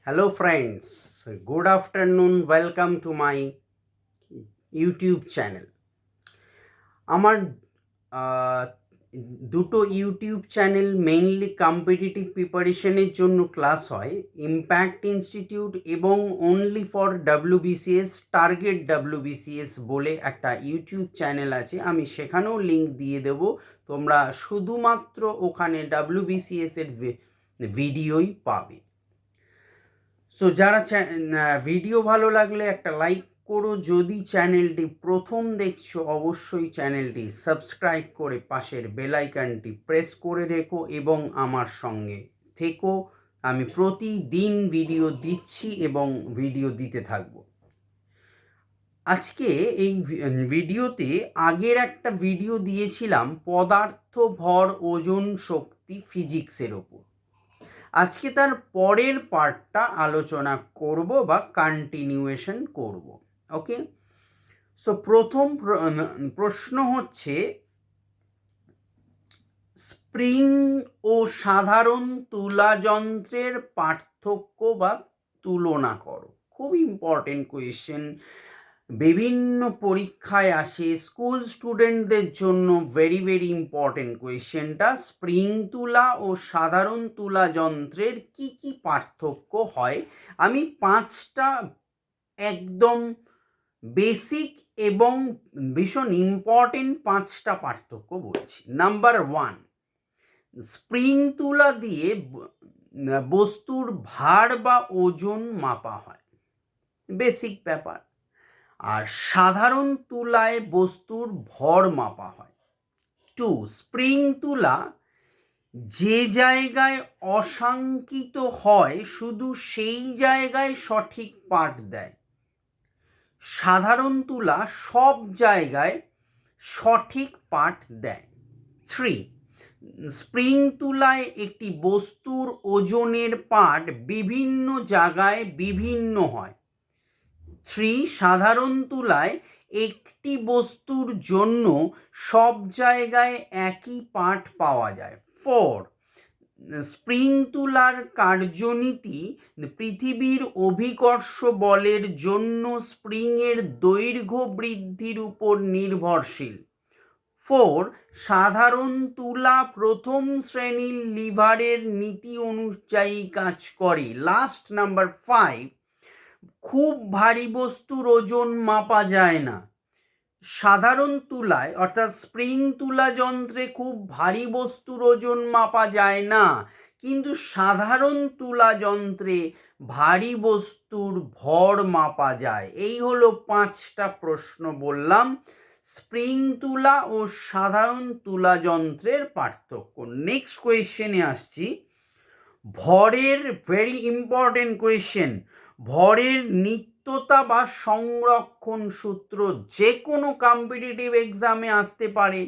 Hello friends, good afternoon, welcome to my YouTube channel. আমার দুটো YouTube channel mainly competitive প্রিপারেশনের জন্য class হয়, ইম্প্যাক্ট ইনস্টিটিউট এবং only for WBCS target WBCS বলে একটা ইউটিউব চ্যানেল আছে, আমি সেখানেও লিঙ্ক দিয়ে দেব। তোমরা শুধুমাত্র ওখানে ডাব্লিউবিসিএস এর ভিডিওই পাবে। সো যারা ভিডিও ভালো লাগলে একটা লাইক করো, যদি চ্যানেলটি প্রথম দেখছো অবশ্যই চ্যানেলটি সাবস্ক্রাইব করে পাশের বেল আইকনটি প্রেস করে রেখো এবং আমার সঙ্গে থেকো। আমি প্রতিদিন ভিডিও দিচ্ছি এবং ভিডিও দিতে থাকবো। আজকে এই ভিডিওতে আগের একটা ভিডিও দিয়েছিলাম পদার্থ, ভর, ওজন, শক্তি, ফিজিক্সের ওপর। আজকে তার পরের পার্টটা আলোচনা করব বা কন্টিনিউয়েশন করব। ওকে, সো প্রথম প্রশ্ন হচ্ছে, স্প্রিং ও সাধারণ তুলা যন্ত্রের পার্থক্য বা তুলনা করো। খুব ইম্পর্টেন্ট কোয়েশ্চেন, বিভিন্ন পরীক্ষায় আসে, স্কুল স্টুডেন্টদের জন্য ভেরি ভেরি ইম্পর্টেন্ট কোয়েশ্চেনটা। স্প্রিং তুলা ও সাধারণ তুলা যন্ত্রের কি কি পার্থক্য হয়, আমি পাঁচটা একদম বেসিক এবং ভীষণ ইম্পর্টেন্ট পাঁচটা পার্থক্য বলছি। নাম্বার ওয়ান, স্প্রিং তুলা দিয়ে বস্তুর ভার বা ওজন মাপা হয়, বেসিক ব্যাপার। আর সাধারণ তুলায় বস্তুর ভর মাপা হয়। টু, স্প্রিং তুলা যে জায়গায় অসাঙ্কিত হয় শুধু সেই জায়গায় সঠিক পাঠ দেয়, সাধারণ তুলা সব জায়গায় সঠিক পাঠ দেয়। থ্রি, স্প্রিং তুলায় একটি বস্তুর ওজনের পাঠ বিভিন্ন জায়গায় বিভিন্ন হয়। থ্রি, সাধারণ তুলায় একটি বস্তুর জন্য সব জায়গায় একই পাঠ পাওয়া যায়। ফোর, স্প্রিং তুলার কার্যনীতি পৃথিবীর অভিকর্ষ বলের জন্য স্প্রিংয়ের দৈর্ঘ্য বৃদ্ধির উপর নির্ভরশীল। ফোর, সাধারণ তুলা প্রথম শ্রেণীর লিভারের নীতি অনুযায়ী কাজ করে। লাস্ট নাম্বার ফাইভ, খুব ভারী বস্তুর ওজন মাপা যায় না। সাধারণ তুলায় অর্থাৎ স্প্রিং তুলা যন্ত্রে খুব ভারী বস্তুর ওজন মাপা যায় না, কিন্তু সাধারণ তুলা যন্ত্রে ভারী বস্তুর ভর মাপা যায়। এই হলো পাঁচটা প্রশ্ন বললাম স্প্রিং তুলা ও সাধারণ তুলা যন্ত্রের পার্থক্য। নেক্সট কোয়েশ্চেনে আসছি, ভরের ভেরি ইম্পর্টেন্ট কোয়েশ্চেন, ভরের নিত্যতা বা সংরক্ষণ সূত্র যে কোনো কম্পিটিটিভ এক্সামে আসতে পারে,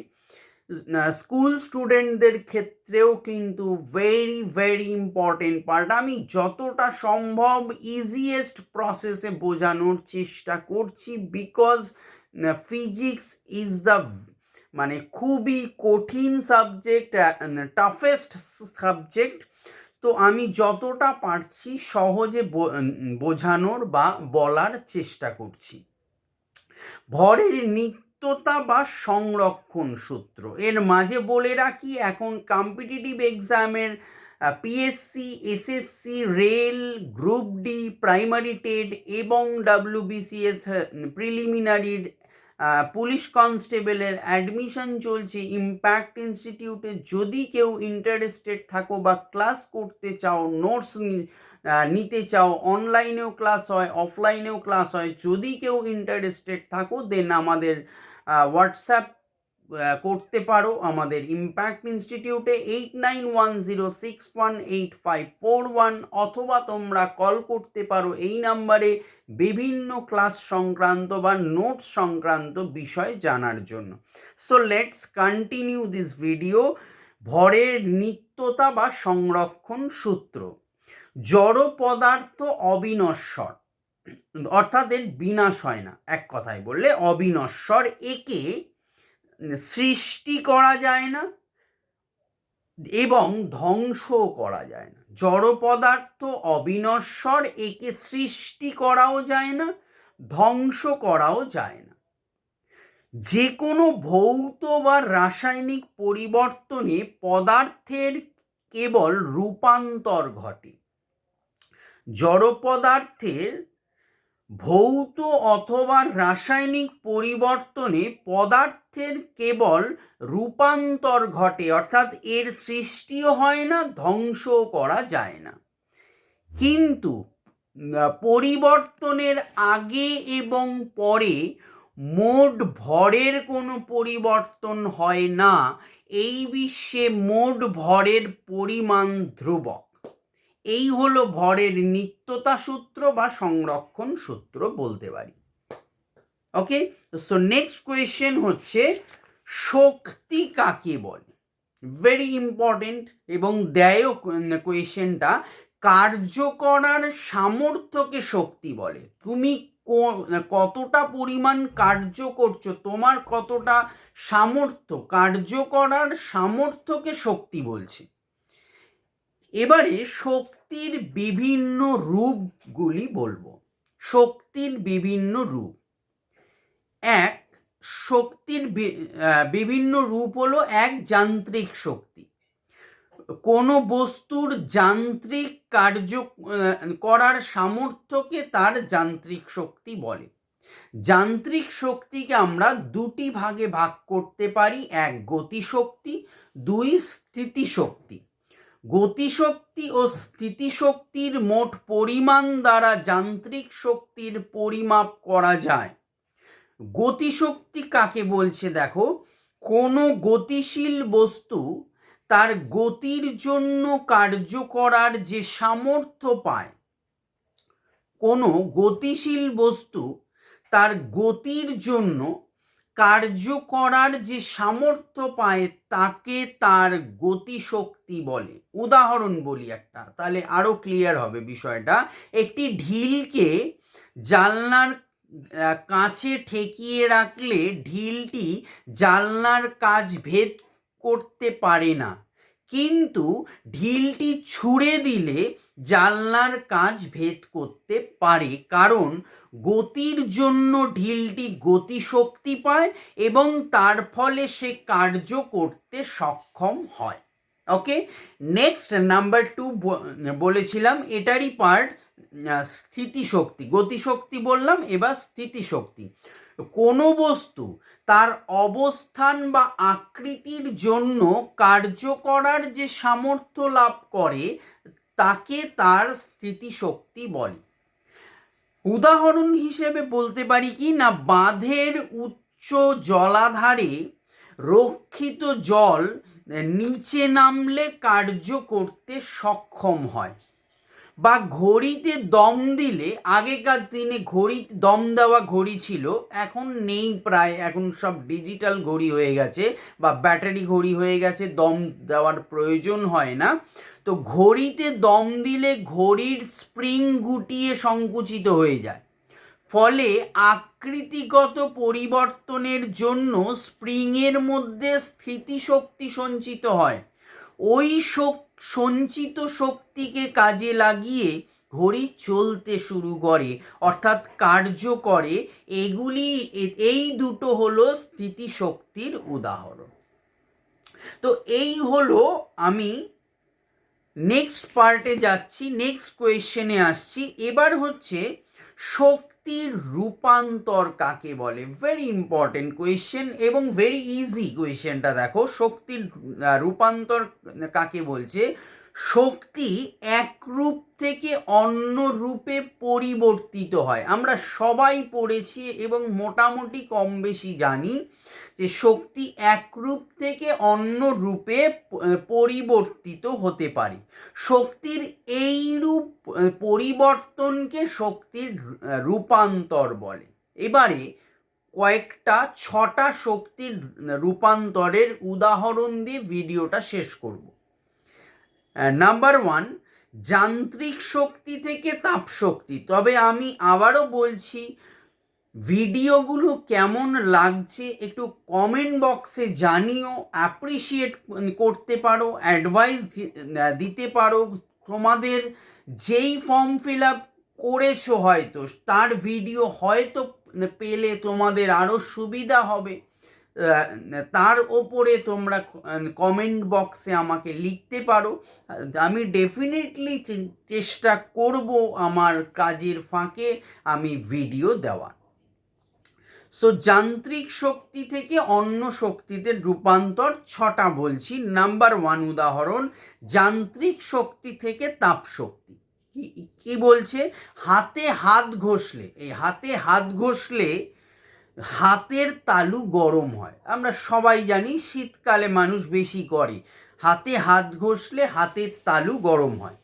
স্কুল স্টুডেন্টদের ক্ষেত্রেও কিন্তু ভেরি ভেরি ইম্পর্টেন্ট পার্ট। আমি যতটা সম্ভব ইজিয়েস্ট প্রসেসে বোঝানোর চেষ্টা করছি, বিকজ ফিজিক্স ইজ দ্য খুবই কঠিন সাবজেক্ট, টাফেস্ট সাবজেক্ট। তো আমি যতটা পারছি সহজে বোঝানোর বা বলার চেষ্টা করছি। ভরের নিত্যতা বা সংরক্ষণ সূত্র, এর মাঝে বলে রাখি, এখন কম্পিটিটিভ এক্সামের PSC, SSC, rail, group D, primary TET এবং ডাব্লিউবিসিএস প্রিলিমিনারির, পুলিশ কনস্টেবলের অ্যাডমিশন চলছে ইম্প্যাক্ট ইনস্টিটিউটে। যদি কেউ ইন্টারেস্টেড থাকো বা ক্লাস করতে চাও, নোটস নিতে চাও, অনলাইনেও ক্লাস হয়, অফলাইনেও ক্লাস হয়, যদি কেউ ইন্টারেস্টেড থাকো দেন আমাদের হোয়াটসঅ্যাপ করতে পারো আমাদের ইম্প্যাক্ট ইনস্টিটিউটে 8910618541, অথবা তোমরা কল করতে পারো এই নাম্বারে বিভিন্ন ক্লাস সংক্রান্ত বা নোটস সংক্রান্ত বিষয় জানার জন্য। So let's continue this video. ভরের নিত্যতা বা সংরক্ষণ সূত্র, জড় পদার্থ অবিনশ্বর, অর্থাৎ এর বিনাশ হয় না, এক কথায় বললে অবিনশ্বর। একে সৃষ্টি করা যায় না এবং ধ্বংস করা যায় না। জড় পদার্থ অবিনশ্বর, একে সৃষ্টি করাও যায় না, ধ্বংস করাও যায় না। যে কোনো ভৌত বা রাসায়নিক পরিবর্তনে পদার্থের কেবল রূপান্তর ঘটে। জড় পদার্থের ভৌত অথবা রাসায়নিক পরিবর্তনে পদার্থের কেবল রূপান্তর ঘটে, অর্থাৎ এর সৃষ্টিও হয় না, ধ্বংসও করা যায় না। কিন্তু পরিবর্তনের আগে এবং পরে মোট ভরের কোনো পরিবর্তন হয় না। এই বিশ্বে মোট ভরের পরিমাণ ধ্রুবক। এই হলো ভরের নিত্যতা সূত্র বা সংরক্ষণ সূত্র বলতে পারি। ওকে, সো নেক্সট কোয়েশ্চেন হচ্ছে শক্তি কাকে বলে? ভেরি ইম্পর্টেন্ট এবং দেয় কোয়েশ্চেনটা। কার্য করার সামর্থ্যকে শক্তি বলে। তুমি কতটা পরিমাণ কার্য করছো, তোমার কতটা সামর্থ্য, কার্য করার সামর্থ্যকে শক্তি বলছে। এবারে শক্তির বিভিন্ন রূপগুলি বলবো। শক্তির বিভিন্ন রূপ। এক, শক্তির বিভিন্ন রূপ হলো এক, যান্ত্রিক শক্তি। কোনো বস্তুর যান্ত্রিক কার্য করার সামর্থ্যকে তার যান্ত্রিক শক্তি বলে। যান্ত্রিক শক্তিকে আমরা দুটি ভাগে ভাগ করতে পারি, এক গতিশক্তি, দুই স্থিতিশক্তি। গতিশক্তি ও স্থিতিশক্তির মোট পরিমাণ দ্বারা যান্ত্রিক শক্তির পরিমাপ করা যায়। গতিশক্তি কাকে বলছে দেখো, কোনো গতিশীল বস্তু তার গতির জন্য কার্য করার যে সামর্থ্য পায়, কোনো গতিশীল বস্তু তার গতির জন্য কার্য করার যে সামর্থ্য পায় তাকে তার গতিশক্তি বলে। উদাহরণ বলি একটা, তাহলে আরো ক্লিয়ার হবে বিষয়টা। একটি ঢিলকে জানলার কাছে ঠেকিয়ে রাখলে ঢিলটি জানলার কাঁচ ভেদ করতে পারে না, কিন্তু ঢিলটি ছুঁড়ে দিলে জানলার কাঁচ ভেদ করতে পারে, কারণ গতির জন্য ঢিলটি গতিশক্তি পায় এবং তার ফলে সে কার্য করতে সক্ষম হয়। ওকে, নেক্সট নাম্বার 2 বলেছিলাম, এটারই পার্ট স্থিতিশক্তি। গতিশক্তি বললাম, এবার স্থিতিশক্তি। কোনো বস্তু তার অবস্থান বা আকৃতির জন্য কার্য করার যে সামর্থ্য লাভ করে তাকে তার স্থিতিশক্তি বলে। উদাহরণ হিসেবে বলতে পারি কি না, বাঁধের উচ্চ জলাধারে রক্ষিত জল নিচে নামলে কার্য করতে সক্ষম হয়, বা ঘড়িতে দম দিলে, আগেকার দিনে ঘড়ি দম দেওয়া ঘড়ি ছিল, এখন নেই প্রায়, এখন সব ডিজিটাল ঘড়ি হয়ে গেছে বা ব্যাটারি ঘড়ি হয়ে গেছে, দম দেওয়ার প্রয়োজন হয় না। তো ঘড়িতে দম দিলে ঘড়ির স্প্রিং গুটিয়ে সংকুচিত হয়ে যায়, ফলে আকৃতিগত পরিবর্তনের জন্য স্প্রিংয়ের মধ্যে স্থিতিশক্তি সঞ্চিত হয়। ওই সঞ্চিত শক্তিকে কাজে লাগিয়ে ঘড়ি চলতে শুরু করে, অর্থাৎ কার্য করে। এই দুটো হলো স্থিতিশক্তির উদাহরণ। তো এই হলো, আমি নেক্সট পার্টে যাচ্ছি, নেক্সট কোয়েশ্চেনে আসছি। এবার হচ্ছে শক্তির রূপান্তর কাকে বলে? ভেরি ইম্পর্টেন্ট কোয়েশ্চেন এবং ভেরি ইজি কোয়েশ্চেনটা। দেখো, শক্তির রূপান্তর কাকে বলছে? শক্তি এক রূপ থেকে অন্য রূপে পরিবর্তিত হয়। আমরা সবাই পড়েছি এবং মোটামুটি কম বেশি জানি যে শক্তি এক রূপ থেকে অন্য রূপে পরিবর্তিত হতে পারে। শক্তির এই রূপ পরিবর্তনকে শক্তির রূপান্তর বলে। এবারে কয়েকটা 6টা শক্তির রূপান্তরের উদাহরণ দিয়ে ভিডিওটা শেষ করব। নাম্বার 1, যান্ত্রিক শক্তি থেকে তাপ শক্তি। তবে আমি আবারও বলছি, ভিডিওগুলো কেমন লাগছে একটু কমেন্ট বক্সে জানিও, অ্যাপ্রিসিয়েট করতে পারো, অ্যাডভাইস দিতে পারো, তোমাদের যেই ফর্ম ফিল আপ করেছো হয়তো তার ভিডিও হয়তো পেলে তোমাদের আরও সুবিধা হবে। তার ওপরে তোমরা কমেন্ট বক্সে আমাকে লিখতে পারো, আমি ডেফিনেটলি চেষ্টা করব আমার কাজের ফাঁকে আমি ভিডিও দেওয়ার। সো যান্ত্রিক শক্তি থেকে অন্য শক্তিতে রূপান্তর 6টা বলছি। নাম্বার 1 উদাহরণ, যান্ত্রিক শক্তি থেকে তাপ শক্তি। কি বলছে? হাতে হাত ঘষলে, এই হাতে হাত ঘষলে হাতের তালু গরম হয়। আমরা সবাই জানি শীতকালে মানুষ বেশি করে, হাতে হাত ঘষলে হাতের তালু গরম হয়।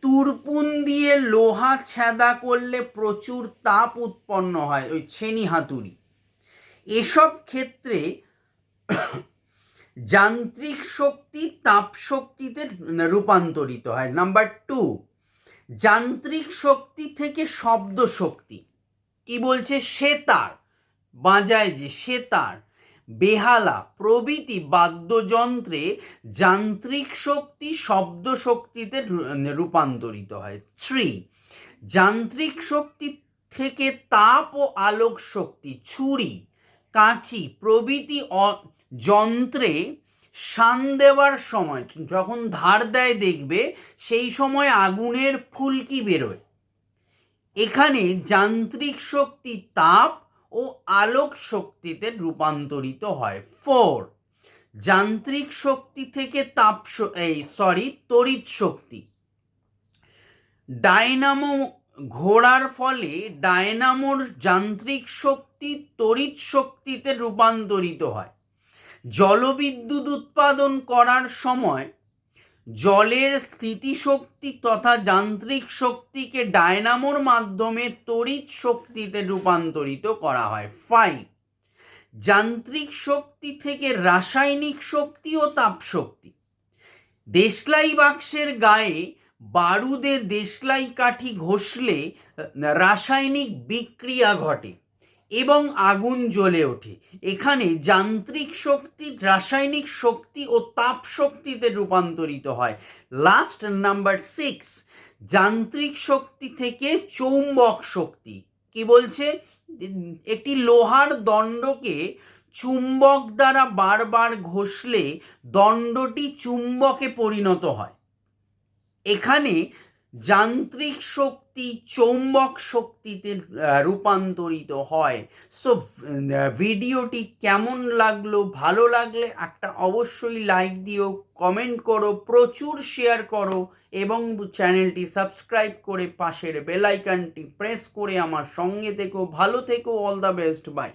তুরপুন দিয়ে লোহা ছেদা করলে প্রচুর তাপ উৎপন্ন হয়, ওই ছেনি হাতুড়ি। এসব ক্ষেত্রে যান্ত্রিক শক্তি তাপ শক্তিতে রূপান্তরিত হয়। নাম্বার 2, যান্ত্রিক শক্তি থেকে শব্দ শক্তি। কি বলছে? সেতার বাজায় যে সেতার, বেহালা প্রভৃতি বাদ্যযন্ত্রে যান্ত্রিক শক্তি শব্দ শক্তিতে রূপান্তরিত হয়। 3, যান্ত্রিক শক্তি থেকে তাপ ও আলোক শক্তি। ছুরি, কাঁচি প্রভৃতি যন্ত্রে শান দেওয়ার সময়, যখন ধার দেয় দেখবে সেই সময় আগুনের ফুলকি বেরোয়। এখানে যান্ত্রিক শক্তি তাপ ও আলোক শক্তিতে রূপান্তরিত হয়। 4, যান্ত্রিক শক্তি থেকে তড়িৎ শক্তি। ডায়নামো ঘোরার ফলে ডায়নামোর যান্ত্রিক শক্তি তড়িৎ শক্তিতে রূপান্তরিত হয়। জলবিদ্যুৎ উৎপাদন করার সময় জলের স্থিতিশক্তি তথা যান্ত্রিক শক্তিকে ডায়নামোর মাধ্যমে তড়িৎ শক্তিতে রূপান্তরিত করা হয়। 5, যান্ত্রিক শক্তি থেকে রাসায়নিক শক্তি ও তাপ শক্তি। দেশলাই বাক্সের গায়ে বারুদে দেশলাই কাঠি ঘষলে রাসায়নিক বিক্রিয়া ঘটে এবং আগুন জ্বলে ওঠে। এখানে যান্ত্রিক শক্তি রাসায়নিক শক্তি ও তাপ শক্তিতে রূপান্তরিত হয়। লাস্ট নাম্বার 6, যান্ত্রিক শক্তি থেকে চৌম্বক শক্তি। কি বলছে? একটি লোহার দণ্ডকে চুম্বক দ্বারা বারবার ঘষলে দণ্ডটি চুম্বকে পরিণত হয়। এখানে যান্ত্রিক শক্তি চৌম্বক শক্তিতে রূপান্তরিত হয়। সো ভিডিওটি কেমন লাগলো? ভালো লাগলে একটা অবশ্যই লাইক দিও, কমেন্ট করো, প্রচুর শেয়ার করো এবং চ্যানেলটি সাবস্ক্রাইব করে পাশের বেল আইকনটি প্রেস করে আমার সঙ্গে থেকো। ভালো থেকো। All the best. বাই।